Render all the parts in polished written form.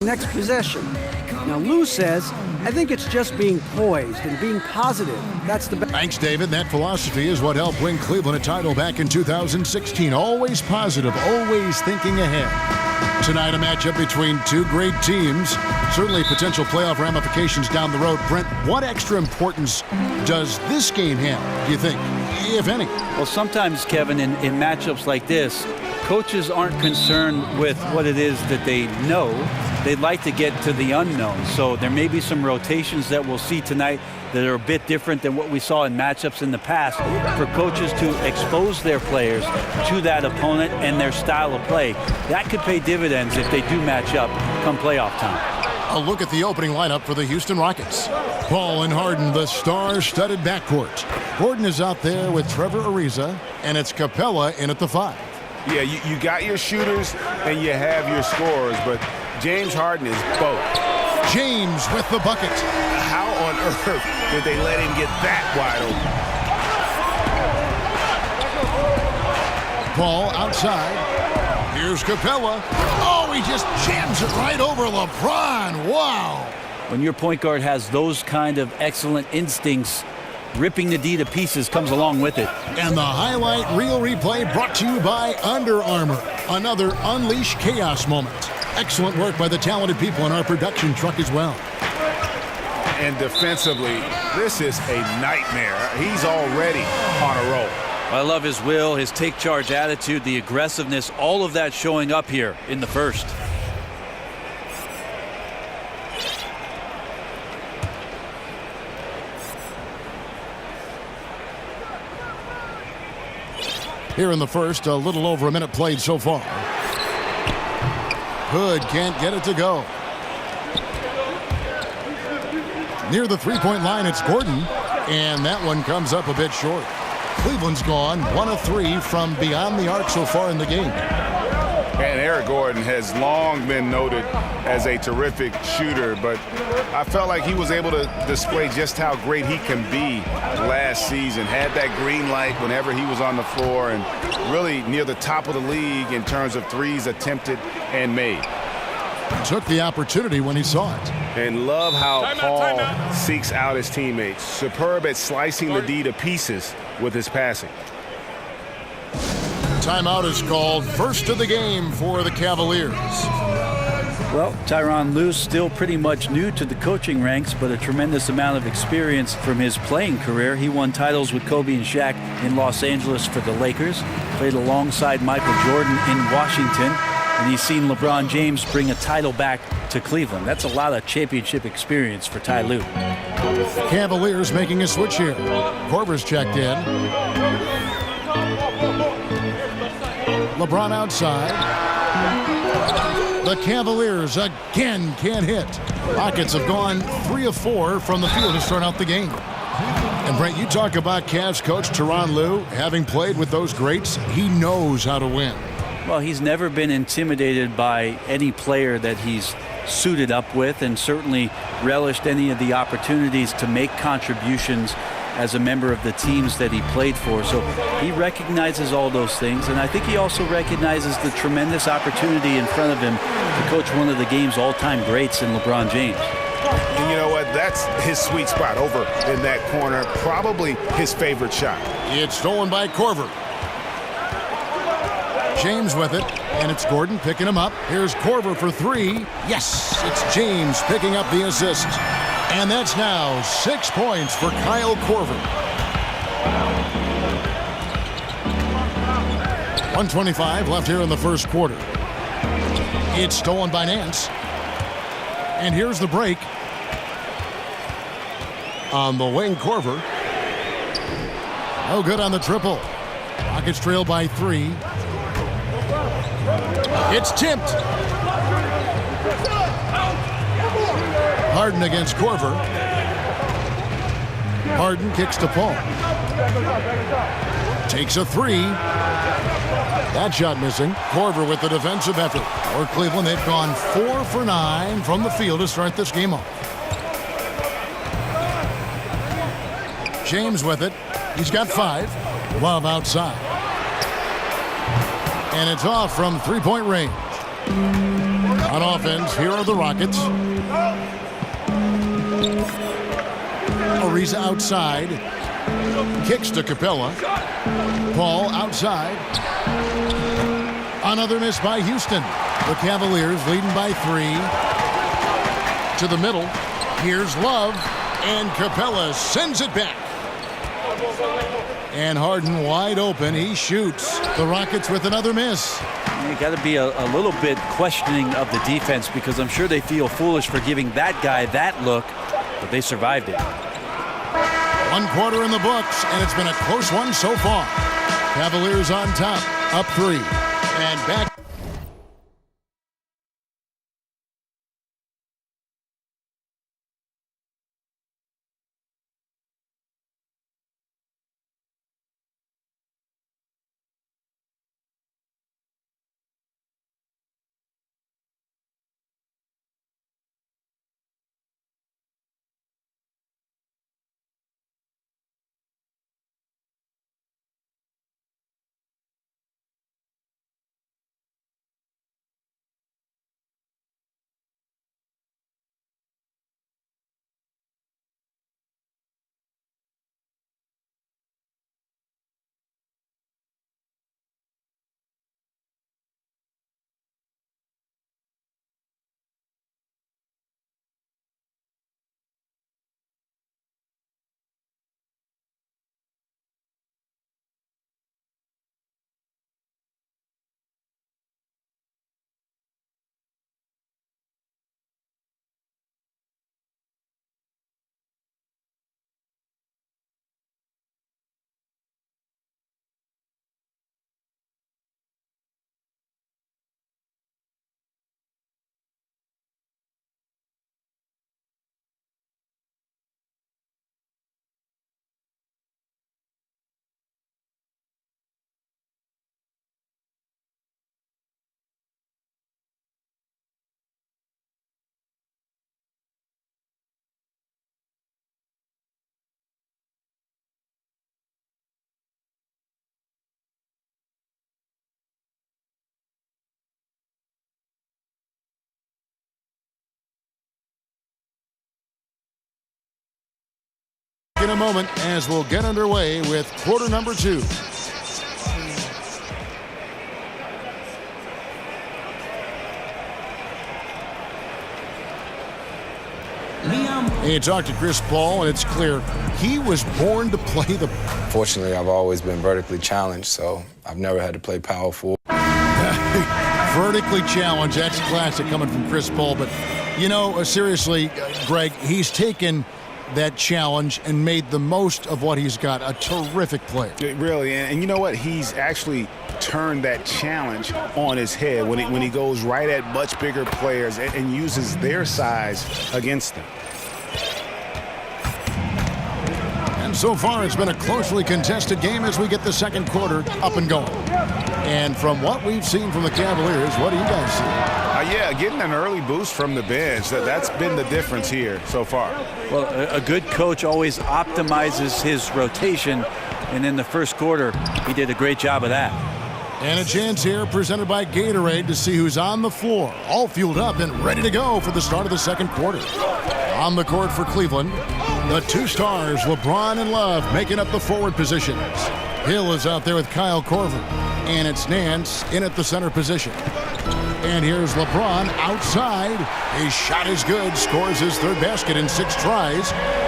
next possession. Now, Lou says, I think it's just being poised and being positive. That's the best. Thanks, David. That philosophy is what helped win Cleveland a title back in 2016. Always positive, always thinking ahead. Tonight, a matchup between two great teams. Certainly potential playoff ramifications down the road. Brent, what extra importance does this game have, do you think, if any? Well, sometimes, Kevin, in matchups like this, coaches aren't concerned with what it is that they know. They'd like to get to the unknown. So there may be some rotations that we'll see tonight that are a bit different than what we saw in matchups in the past for coaches to expose their players to that opponent and their style of play. That could pay dividends if they do match up come playoff time. A look at the opening lineup for the Houston Rockets. Paul and Harden, the star-studded backcourt. Gordon is out there with Trevor Ariza, and it's Capella in at the 5. Yeah, you got your shooters and you have your scorers, but James Harden is both. James with the bucket. How on earth did they let him get that wide open? Paul outside. Here's Capella. Oh, he just jams it right over LeBron. Wow. When your point guard has those kind of excellent instincts, ripping the D to pieces comes along with it. And the highlight reel replay brought to you by Under Armour. Another Unleash Chaos moment. Excellent work by the talented people in our production truck as well. And defensively, this is a nightmare. He's already on a roll. I love his will, his take charge attitude, the aggressiveness, all of that showing up here in the first. Here in the first, a little over a minute played so far. Hood can't get it to go. Near the three-point line, it's Gordon, and that one comes up a bit short. Cleveland's gone 1 of 3 from beyond the arc so far in the game. And Eric Gordon has long been noted as a terrific shooter, but I felt like he was able to display just how great he can be last season. Had that green light whenever he was on the floor and really near the top of the league in terms of threes attempted and made. Took the opportunity when he saw it. And love how Paul seeks out his teammates. Superb at slicing the D to pieces with his passing. Timeout is called. First of the game for the Cavaliers. Well, Tyronn Lue still pretty much new to the coaching ranks, but a tremendous amount of experience from his playing career. He won titles with Kobe and Shaq in Los Angeles for the Lakers, played alongside Michael Jordan in Washington, and he's seen LeBron James bring a title back to Cleveland. That's a lot of championship experience for Ty Lue. Cavaliers making a switch here. Korver's checked in. LeBron outside. The Cavaliers again can't hit. Rockets have gone 3 of 4 from the field to start out the game. And Brent, you talk about Cavs coach Tyronn Lue. Having played with those greats, he knows how to win. Well, he's never been intimidated by any player that he's suited up with, and certainly relished any of the opportunities to make contributions as a member of the teams that he played for. So he recognizes all those things, and I think he also recognizes the tremendous opportunity in front of him to coach one of the game's all-time greats in LeBron James. And you know what? That's his sweet spot over in that corner. Probably his favorite shot. It's stolen by Korver. James with it, and it's Gordon picking him up. Here's Korver for 3. Yes, it's James picking up the assist. And that's now 6 points for Kyle Korver. 1:25 left here in the first quarter. It's stolen by Nance. And here's the break. On the wing, Korver. No good on the triple. Rockets trail by 3. It's tipped. Harden against Korver. Harden kicks to Paul. Takes a 3. That shot missing. Korver with the defensive effort. For Cleveland, they've gone 4 for 9 from the field to start this game off. James with it. He's got 5. Love outside. And it's off from 3-point range. On offense, here are the Rockets. Ariza outside. Kicks to Capella. Paul outside. Another miss by Houston. The Cavaliers leading by 3. To the middle. Here's Love. And Capella sends it back. And Harden wide open. He shoots. The Rockets with another miss. You got to be a little bit questioning of the defense, because I'm sure they feel foolish for giving that guy that look, but they survived it. 1 quarter in the books, and it's been a close one so far. Cavaliers on top, up 3. And back. In a moment, as we'll get underway with quarter number 2. You talk to Chris Paul, and it's clear he was born to play the... Fortunately, I've always been vertically challenged, so I've never had to play power forward. Vertically challenged, that's classic coming from Chris Paul. But, you know, seriously, Greg, he's taken that challenge and made the most of what he's got. A terrific player. Really, and you know what? He's actually turned that challenge on his head when he goes right at much bigger players and uses their size against them. And so far, it's been a closely contested game as we get the second quarter up and going. And from what we've seen from the Cavaliers, what do you guys see? Yeah, getting an early boost from the bench, that's been the difference here so far. Well, a good coach always optimizes his rotation, and in the first quarter, he did a great job of that. And a chance here presented by Gatorade to see who's on the floor, all fueled up and ready to go for the start of the second quarter. On the court for Cleveland, the 2 stars, LeBron and Love, making up the forward positions. Hill is out there with Kyle Korver, and it's Nance in at the center position. And here's LeBron outside. His shot is good. Scores his 3rd basket in 6 tries.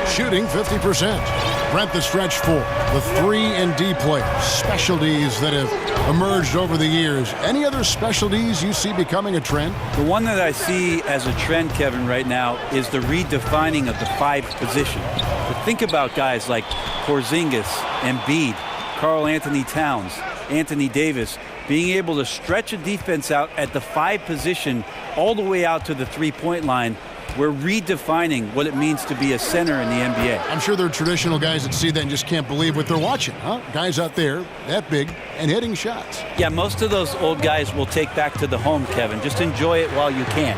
Shooting 50%. Brent, the stretch 4. The 3 and D players. Specialties that have emerged over the years. Any other specialties you see becoming a trend? The one that I see as a trend, Kevin, right now is the redefining of the 5 position. But think about guys like Porzingis, Embiid, Karl Anthony Towns, Anthony Davis, being able to stretch a defense out at the 5 position all the way out to the 3-point line. We're redefining what it means to be a center in the NBA. I'm sure there are traditional guys that see that and just can't believe what they're watching, huh? Guys out there that big and hitting shots. Yeah, most of those old guys will take back to the home, Kevin. Just enjoy it while you can.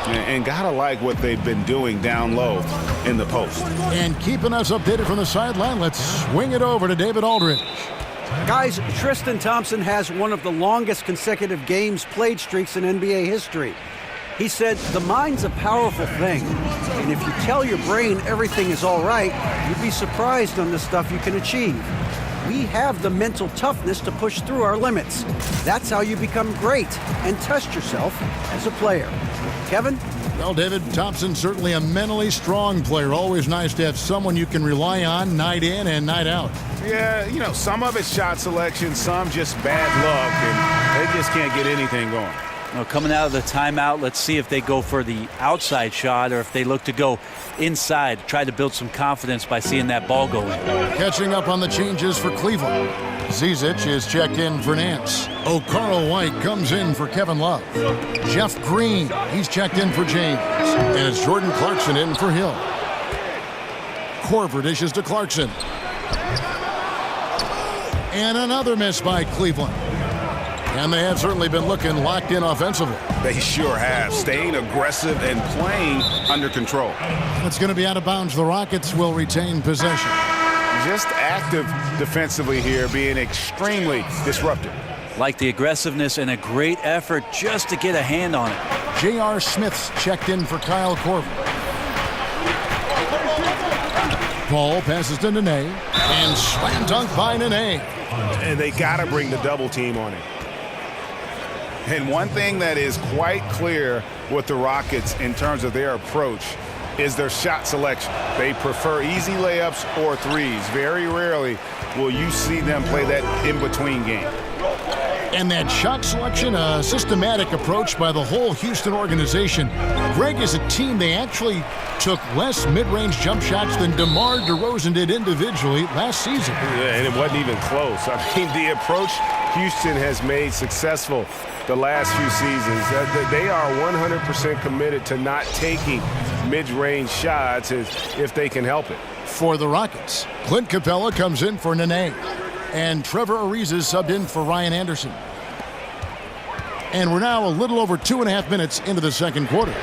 And gotta like what they've been doing down low in the post. And keeping us updated from the sideline, let's swing it over to David Aldridge. Guys, Tristan Thompson has one of the longest consecutive games played streaks in NBA history. He said, the mind's a powerful thing, and if you tell your brain everything is all right, you'd be surprised on the stuff you can achieve. We have the mental toughness to push through our limits. That's how you become great and test yourself as a player. Kevin? Well, David, Thompson's certainly a mentally strong player. Always nice to have someone you can rely on night in and night out. Yeah, you know, some of it's shot selection, some just bad luck, and they just can't get anything going. Well, coming out of the timeout, let's see if they go for the outside shot or if they look to go inside, try to build some confidence by seeing that ball go in. Catching up on the changes for Cleveland. Zizic is checked in for Nance. O'Carl White comes in for Kevin Love. Jeff Green, he's checked in for James. And it's Jordan Clarkson in for Hill. Korver dishes to Clarkson. And another miss by Cleveland. And they have certainly been looking locked in offensively. They sure have, staying aggressive and playing under control. It's going to be out of bounds. The Rockets will retain possession. Just active defensively here, being extremely disruptive. Like the aggressiveness and a great effort just to get a hand on it. J.R. Smith's checked in for Kyle Korver. Paul passes to Nene, and slam dunk by Nene. And they got to bring the double team on it. And one thing that is quite clear with the Rockets in terms of their approach is their shot selection. They prefer easy layups or threes. Very rarely will you see them play that in-between game. And that shot selection, a systematic approach by the whole Houston organization. Greg, is a team, they actually took less mid-range jump shots than DeMar DeRozan did individually last season. Yeah, and it wasn't even close. I mean, the approach Houston has made successful the last few seasons, they are 100% committed to not taking mid-range shots if they can help it. For the Rockets, Clint Capella comes in for Nene. And Trevor Ariza subbed in for Ryan Anderson. And we're now a little over 2.5 minutes into the second quarter.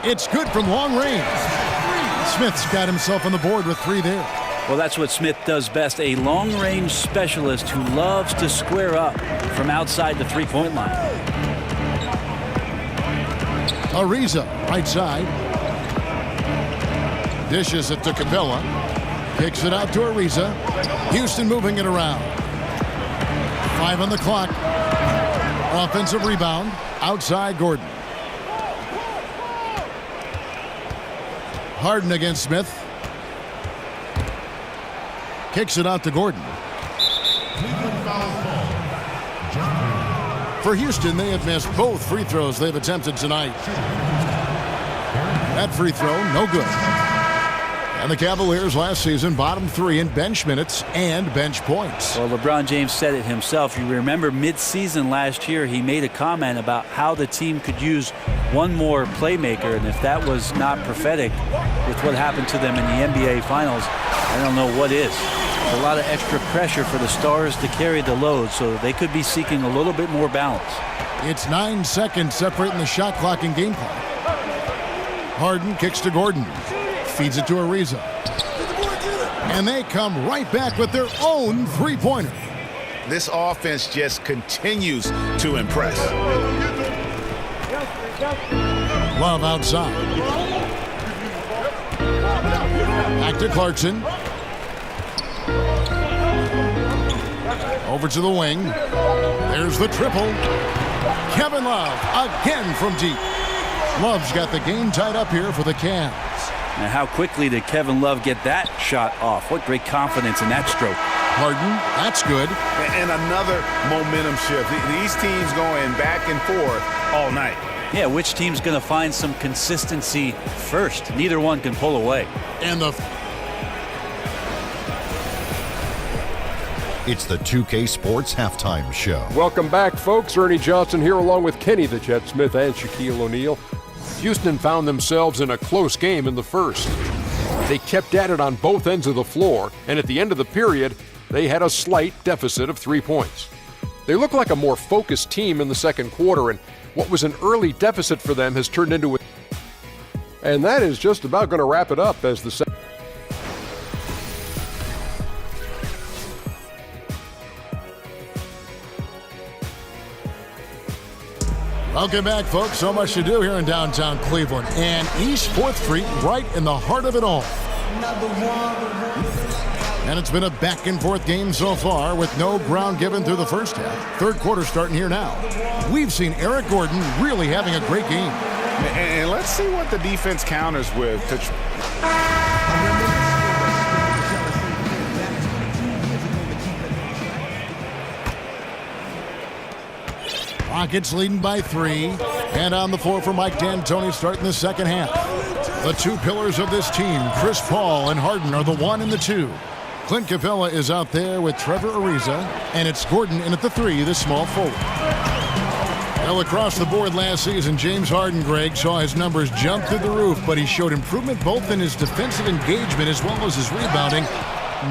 It's good from long range. Smith's got himself on the board with 3 there. Well, that's what Smith does best, a long-range specialist who loves to square up from outside the three-point line. Ariza, right side. Dishes it to Capella. Kicks it out to Ariza. Houston moving it around. 5 on the clock. Offensive rebound. Outside Gordon. Harden against Smith. Kicks it out to Gordon. For Houston, they have missed both free throws they've attempted tonight. That free throw, no good. And the Cavaliers last season bottom 3 in bench minutes and bench points. Well, LeBron James said it himself. You remember mid-season last year, he made a comment about how the team could use one more playmaker, and if that was not prophetic with what happened to them in the NBA Finals, I don't know what is. A lot of extra pressure for the Stars to carry the load, so they could be seeking a little bit more balance. It's 9 seconds separating the shot clock and game clock. Harden kicks to Gordon. Feeds it to Ariza. And they come right back with their own three-pointer. This offense just continues to impress. Love outside. Back to Clarkson. Over to the wing. There's the triple. Kevin Love again from deep. Love's got the game tied up here for the Cavs. Now, how quickly did Kevin Love get that shot off? What great confidence in that stroke. Harden, that's good. And another momentum shift. These teams going back and forth all night. Yeah, which team's going to find some consistency first? Neither one can pull away. And It's the 2K Sports Halftime Show. Welcome back, folks. Ernie Johnson here along with Kenny the Jet Smith and Shaquille O'Neal. Houston found themselves in a close game in the first. They kept at it on both ends of the floor, and at the end of the period, they had a slight deficit of 3 points. They look like a more focused team in the second quarter, and what was an early deficit for them has turned into a... And that is just about going to wrap it up as the Welcome back, folks. So much to do here in downtown Cleveland. And East 4th Street right in the heart of it all. And it's been a back-and-forth game so far with no ground given through the first half. Third quarter starting here now. We've seen Eric Gordon really having a great game. And let's see what the defense counters with. Rockets leading by 3. And on the floor for Mike D'Antoni starting the second half. The two pillars of this team, Chris Paul and Harden, are the 1 and the 2. Clint Capella is out there with Trevor Ariza, and it's Gordon in at the 3, the small forward. Well, across the board last season, James Harden, Greg, saw his numbers jump through the roof, but he showed improvement both in his defensive engagement as well as his rebounding.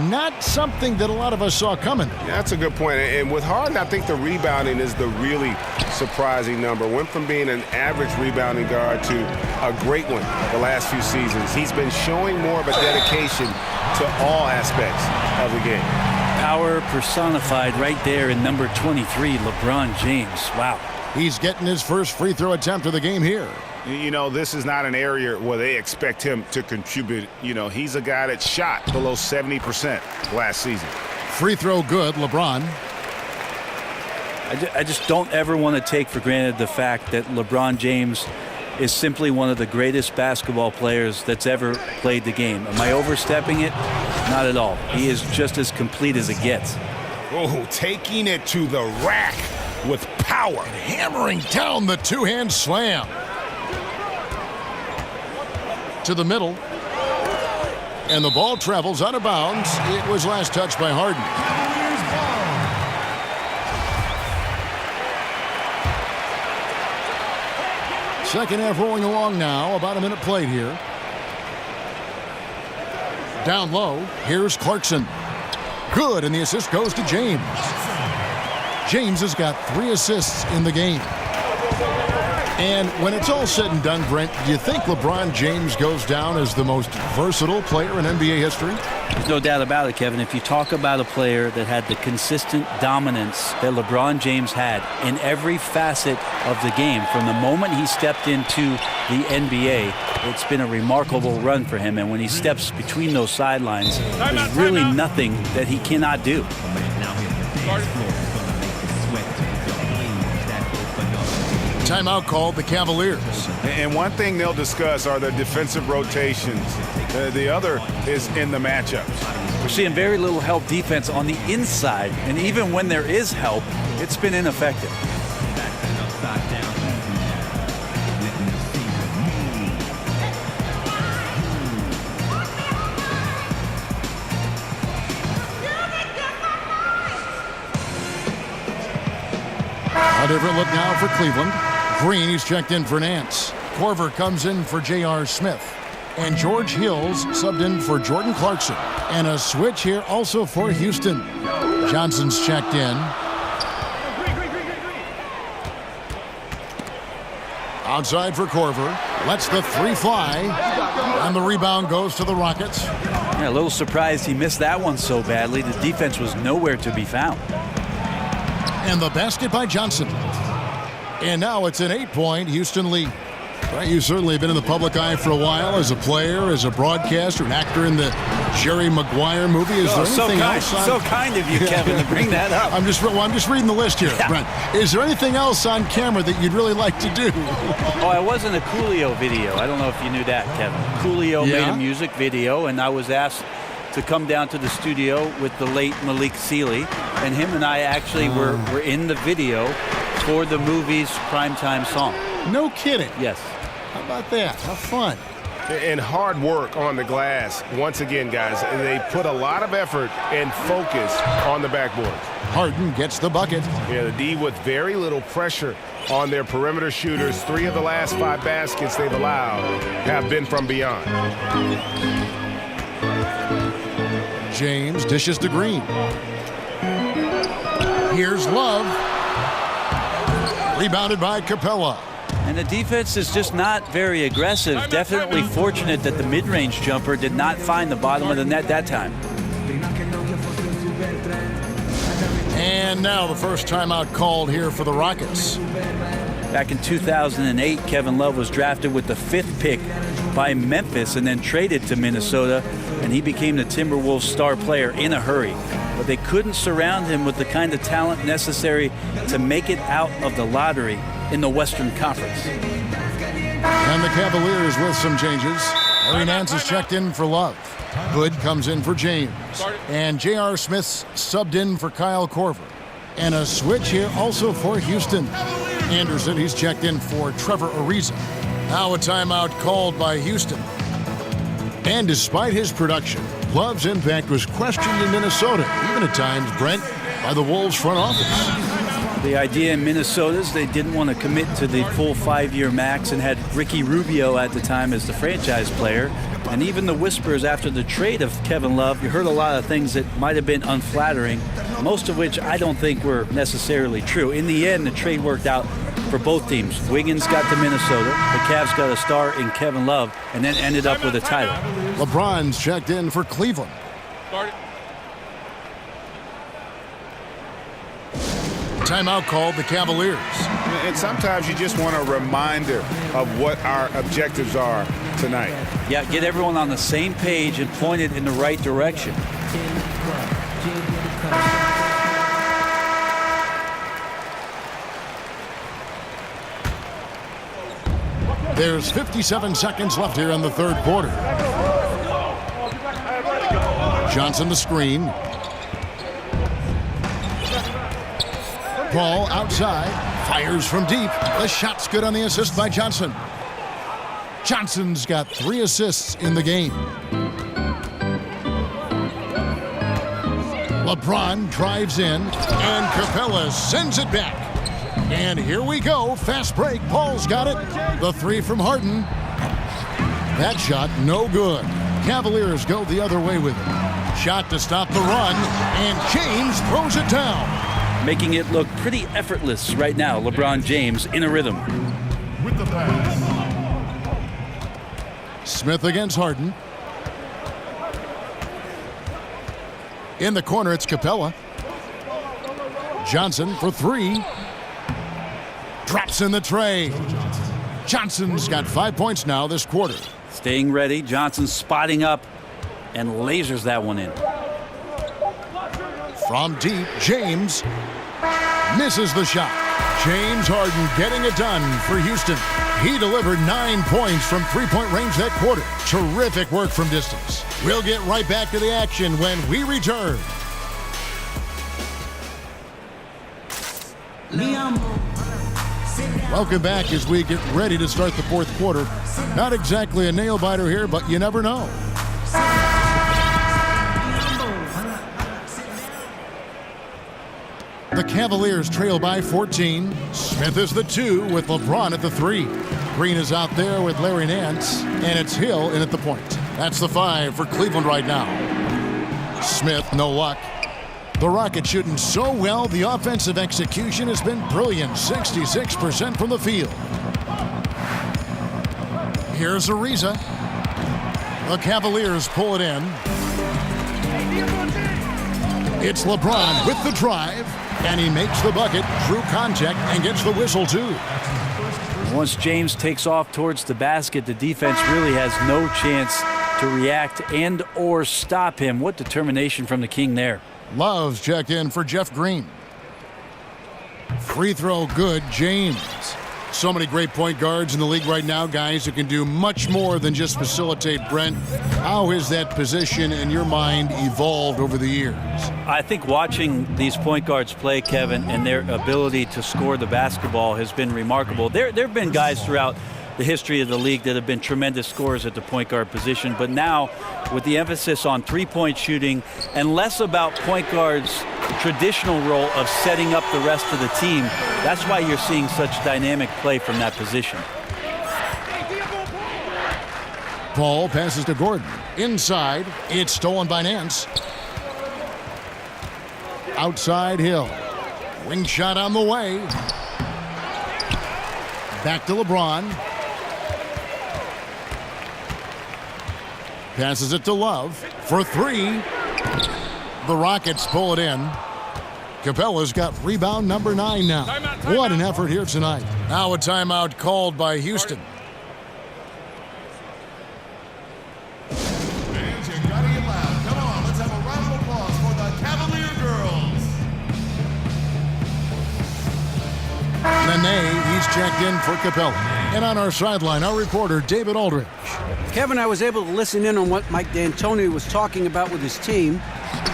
Not something that a lot of us saw coming. Yeah, that's a good point. And with Harden, I think the rebounding is the really surprising number. Went from being an average rebounding guard to a great one the last few seasons. He's been showing more of a dedication to all aspects of the game. Power personified right there in number 23, LeBron James. Wow. He's getting his first free throw attempt of the game here. You know, this is not an area where they expect him to contribute. You know, he's a guy that shot below 70% last season. Free throw good, LeBron. I just don't ever want to take for granted the fact that LeBron James is simply one of the greatest basketball players that's ever played the game. Am I overstepping it? Not at all. He is just as complete as it gets. Oh, taking it to the rack with power. Hammering down the two-hand slam. To the middle. And the ball travels out of bounds. It was last touched by Harden. Second half rolling along now. About a minute played here. Down low. Here's Clarkson. Good, and the assist goes to James. James has got 3 assists in the game. And when it's all said and done, Brent, do you think LeBron James goes down as the most versatile player in NBA history? There's no doubt about it, Kevin. If you talk about a player that had the consistent dominance that LeBron James had in every facet of the game, from the moment he stepped into the NBA, it's been a remarkable run for him. And when he steps between those sidelines, there's really nothing that he cannot do. Timeout called the Cavaliers. And one thing they'll discuss are the defensive rotations. The other is in the matchups. We're seeing very little help defense on the inside, and even when there is help, it's been ineffective. A different look now for Cleveland. Green, he's checked in for Nance. Korver comes in for J.R. Smith. And George Hills subbed in for Jordan Clarkson. And a switch here also for Houston. Johnson's checked in. Outside for Korver. Lets the 3 fly. And the rebound goes to the Rockets. Yeah, a little surprised he missed that one so badly. The defense was nowhere to be found. And the basket by Johnson. And now it's an 8-point Houston lead. Well, you've certainly been in the public eye for a while as a player, as a broadcaster, an actor in the Jerry Maguire movie. Is there anything else? So kind of you, Kevin, to bring that up. I'm just reading the list here, Brent. Is there anything else on camera that you'd really like to do? Oh, I was in a Coolio video. I don't know if you knew that, Kevin. Coolio made a music video, and I was asked to come down to the studio with the late Malik Sealy, and him and I actually were in the video for the movie's primetime song. No kidding. Yes. How about that? How fun. And hard work on the glass. Once again, guys, they put a lot of effort and focus on the backboard. Harden gets the bucket. Yeah, the D with very little pressure on their perimeter shooters. 3 of the last 5 baskets they've allowed have been from beyond. James dishes to Green. Here's Love. Rebounded by Capella. And the defense is just not very aggressive. Definitely fortunate that the mid-range jumper did not find the bottom of the net that time. And now the first timeout called here for the Rockets. Back in 2008, Kevin Love was drafted with the 5th pick by Memphis and then traded to Minnesota, and he became the Timberwolves star player in a hurry. But they couldn't surround him with the kind of talent necessary to make it out of the lottery in the Western Conference. And the Cavaliers with some changes. Larry Nance is checked in for Love. Hood comes in for James. And J.R. Smith's subbed in for Kyle Korver. And a switch here also for Houston. Anderson, he's checked in for Trevor Ariza. Now a timeout called by Houston. And despite his production, Love's impact was questioned in Minnesota, even at times, Brent, by the Wolves front office. The idea in Minnesota is they didn't want to commit to the full 5-year max and had Ricky Rubio at the time as the franchise player. And even the whispers after the trade of Kevin Love, you heard a lot of things that might have been unflattering, most of which I don't think were necessarily true. In the end, the trade worked out for both teams. Wiggins got to Minnesota, the Cavs got a star in Kevin Love, and then ended up with a title. LeBron's checked in for Cleveland. Timeout called the Cavaliers. And sometimes you just want a reminder of what our objectives are tonight. Yeah, get everyone on the same page and point it in the right direction. There's 57 seconds left here in the third quarter. Johnson the screen. Paul outside, fires from deep. The shot's good on the assist by Johnson. Johnson's got 3 assists in the game. LeBron drives in, and Capella sends it back. And here we go, fast break. Paul's got it. The 3 from Harden. That shot no good. Cavaliers go the other way with it. Shot to stop the run, and James throws it down. Making it look pretty effortless right now, LeBron James in a rhythm. With the pass. Smith against Harden. In the corner, it's Capella. Johnson for 3. Drops in the tray. Johnson's got 5 points now this quarter. Staying ready, Johnson spotting up and lasers that one in. From deep, James misses the shot. James Harden getting it done for Houston. He delivered 9 points from three-point range that quarter. Terrific work from distance. We'll get right back to the action when we return. Welcome back as we get ready to start the fourth quarter. Not exactly a nail-biter here, but you never know. The Cavaliers trail by 14. Smith is the 2 with LeBron at the 3. Green is out there with Larry Nance, and it's Hill in at the point. That's the 5 for Cleveland right now. Smith, no luck. The Rockets shooting so well, the offensive execution has been brilliant. 66% from the field. Here's Ariza. The Cavaliers pull it in. It's LeBron with the drive. And he makes the bucket, through contact, and gets the whistle, too. Once James takes off towards the basket, the defense really has no chance to react and or stop him. What determination from the King there. Love's checked in for Jeff Green. Free throw good, James. So many great point guards in the league right now, guys, who can do much more than just facilitate. Brent, how has that position in your mind evolved over the years? I think watching these point guards play, Kevin, and their ability to score the basketball has been remarkable. There have been guys throughout the history of the league that have been tremendous scorers at the point guard position, but now with the emphasis on three-point shooting and less about point guards' traditional role of setting up the rest of the team, that's why you're seeing such dynamic play from that position. Paul passes to Gordon. Inside, it's stolen by Nance. Outside, Hill. Wing shot on the way. Back to LeBron. Passes it to Love for 3. The Rockets pull it in. Capella's got rebound number 9 now. What an effort here tonight. Now a timeout called by Houston. Fans, you gotta get loud. Come on, let's have a round of applause for the Cavalier girls. Nene, he's checked in for Capella. And on our sideline, our reporter, David Aldridge. Kevin, I was able to listen in on what Mike D'Antoni was talking about with his team.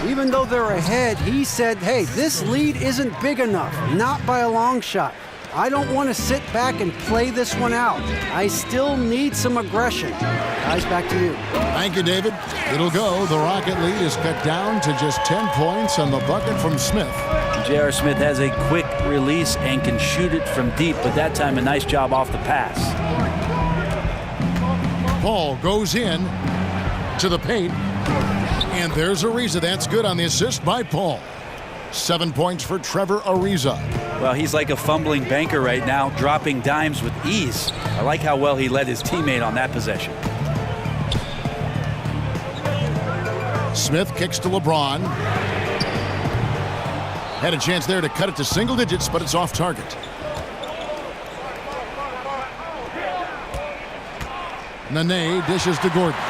Even though they're ahead, he said, hey, this lead isn't big enough, not by a long shot. I don't want to sit back and play this one out. I still need some aggression. Guys, back to you. Thank you, David. It'll go. The Rocket lead is cut down to just 10 points on the bucket from Smith. J.R. Smith has a quick release and can shoot it from deep, but that time a nice job off the pass. Paul goes in to the paint. And there's Ariza. That's good on the assist by Paul. 7 points for Trevor Ariza. Well, he's like a fumbling banker right now, dropping dimes with ease. I like how well he led his teammate on that possession. Smith kicks to LeBron. Had a chance there to cut it to single digits, but it's off target. Nene dishes to Gordon.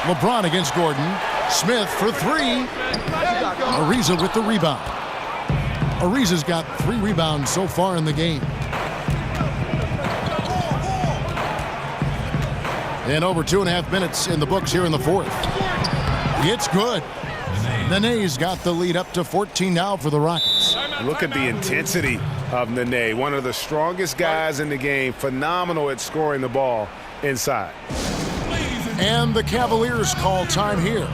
LeBron against Gordon. Smith for three. Ariza with the rebound. Ariza's got 3 rebounds so far in the game. And over 2.5 minutes in the books here in the fourth. It's good. Nene's got the lead up to 14 now for the Rockets. Look at the intensity of Nene, one of the strongest guys in the game, phenomenal at scoring the ball inside. And the Cavaliers call time here.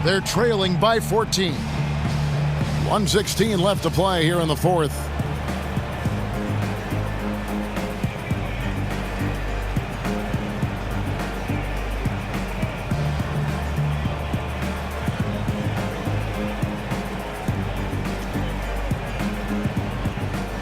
They're trailing by 14. 1:16 left to play here in the fourth.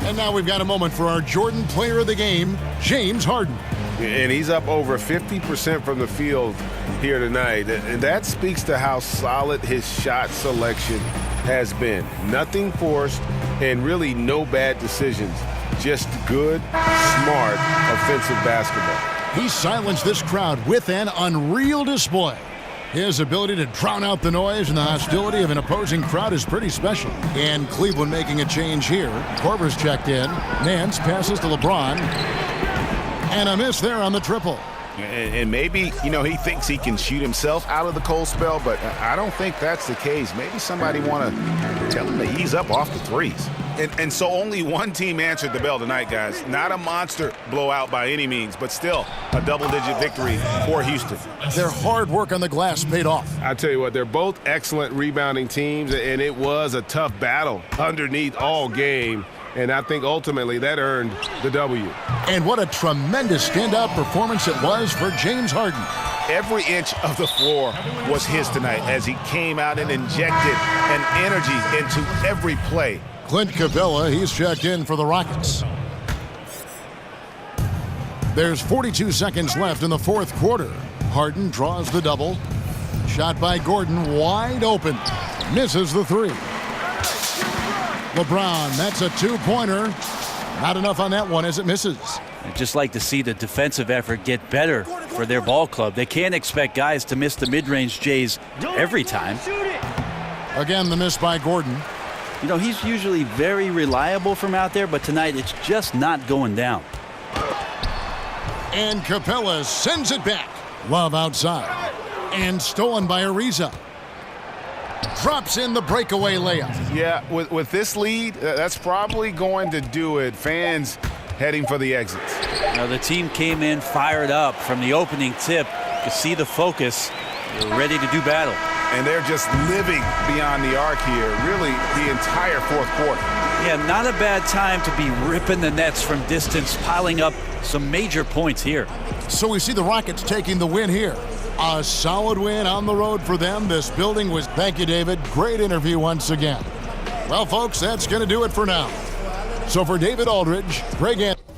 And now we've got a moment for our Jordan Player of the Game, James Harden. And he's up over 50% from the field here tonight. And that speaks to how solid his shot selection has been. Nothing forced and really no bad decisions. Just good, smart, offensive basketball. He silenced this crowd with an unreal display. His ability to drown out the noise and the hostility of an opposing crowd is pretty special. And Cleveland making a change here. Korver's checked in. Nance passes to LeBron. And a miss there on the triple. And maybe, he thinks he can shoot himself out of the cold spell, but I don't think that's the case. Maybe somebody want to tell him to ease up off the threes. And so only one team answered the bell tonight, guys. Not a monster blowout by any means, but still a double-digit victory for Houston. Their hard work on the glass paid off. I tell you what, they're both excellent rebounding teams, and it was a tough battle underneath all game. And I think ultimately that earned the W. And what a tremendous standout performance it was for James Harden. Every inch of the floor was his tonight as he came out and injected an energy into every play. Clint Capella, he's checked in for the Rockets. There's 42 seconds left in the fourth quarter. Harden draws the double. Shot by Gordon, wide open. Misses the three. LeBron, that's a two-pointer. Not enough on that one as it misses. I'd just like to see the defensive effort get better for their ball club. They can't expect guys to miss the mid-range Jays every time. Again, the miss by Gordon. He's usually very reliable from out there, but tonight it's just not going down. And Capella sends it back. Love outside. And stolen by Ariza. Drops in the breakaway layup. Yeah, with this lead, that's probably going to do it. Fans heading for the exits. The team came in fired up from the opening tip. You see the focus. They're ready to do battle. And they're just living beyond the arc here, really the entire fourth quarter. Yeah, not a bad time to be ripping the nets from distance, piling up some major points here. So we see the Rockets taking the win here. A solid win on the road for them. This building was... Thank you, David. Great interview once again. Well, folks, that's going to do it for now. So for David Aldridge, Greg Anthony.